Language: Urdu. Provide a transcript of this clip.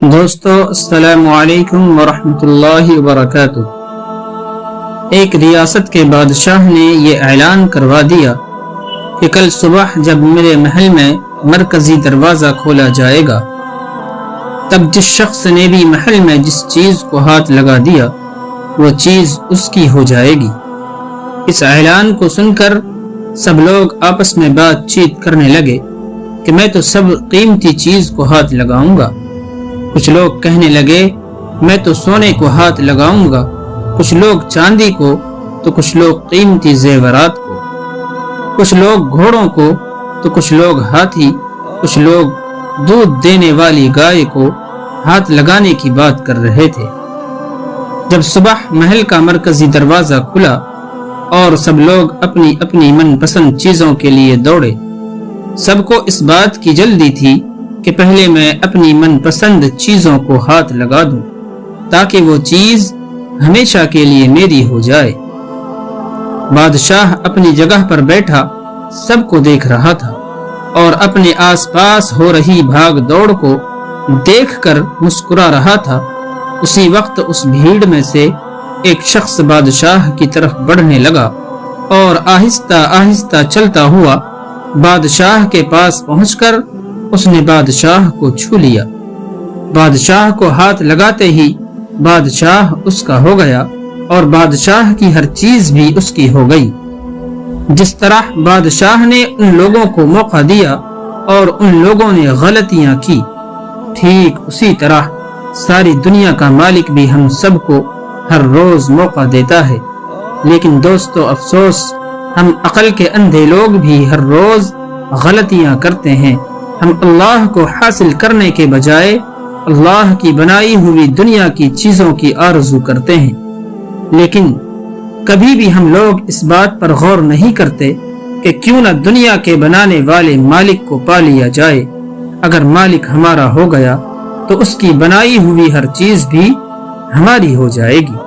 دوستو السلام علیکم ورحمۃ اللہ وبرکاتہ۔ ایک ریاست کے بادشاہ نے یہ اعلان کروا دیا کہ کل صبح جب میرے محل میں مرکزی دروازہ کھولا جائے گا، تب جس شخص نے بھی محل میں جس چیز کو ہاتھ لگا دیا وہ چیز اس کی ہو جائے گی۔ اس اعلان کو سن کر سب لوگ آپس میں بات چیت کرنے لگے کہ میں تو سب قیمتی چیز کو ہاتھ لگاؤں گا۔ کچھ لوگ کہنے لگے میں تو سونے کو ہاتھ لگاؤں گا، کچھ لوگ چاندی کو، تو کچھ لوگ قیمتی زیورات کو، کچھ لوگ گھوڑوں کو، تو کچھ لوگ ہاتھی، کچھ لوگ دودھ دینے والی گائے کو ہاتھ لگانے کی بات کر رہے تھے۔ جب صبح محل کا مرکزی دروازہ کھلا اور سب لوگ اپنی اپنی من پسند چیزوں کے لیے دوڑے، سب کو اس بات کی جلدی تھی کہ پہلے میں اپنی من پسند چیزوں کو ہاتھ لگا دوں تاکہ وہ چیز ہمیشہ کے لیے میری ہو جائے۔ بادشاہ اپنی جگہ پر بیٹھا سب کو دیکھ رہا تھا اور اپنے آس پاس ہو رہی بھاگ دوڑ کو دیکھ کر مسکرا رہا تھا۔ اسی وقت اس بھیڑ میں سے ایک شخص بادشاہ کی طرف بڑھنے لگا اور آہستہ آہستہ چلتا ہوا بادشاہ کے پاس پہنچ کر اس نے بادشاہ کو چھو لیا۔ بادشاہ کو ہاتھ لگاتے ہی بادشاہ اس کا ہو گیا اور بادشاہ کی ہر چیز بھی اس کی ہو گئی۔ جس طرح بادشاہ نے ان لوگوں کو موقع دیا اور ان لوگوں نے غلطیاں کی، ٹھیک اسی طرح ساری دنیا کا مالک بھی ہم سب کو ہر روز موقع دیتا ہے۔ لیکن دوستو افسوس، ہم عقل کے اندھے لوگ بھی ہر روز غلطیاں کرتے ہیں۔ ہم اللہ کو حاصل کرنے کے بجائے اللہ کی بنائی ہوئی دنیا کی چیزوں کی آرزو کرتے ہیں۔ لیکن کبھی بھی ہم لوگ اس بات پر غور نہیں کرتے کہ کیوں نہ دنیا کے بنانے والے مالک کو پا لیا جائے۔ اگر مالک ہمارا ہو گیا تو اس کی بنائی ہوئی ہر چیز بھی ہماری ہو جائے گی۔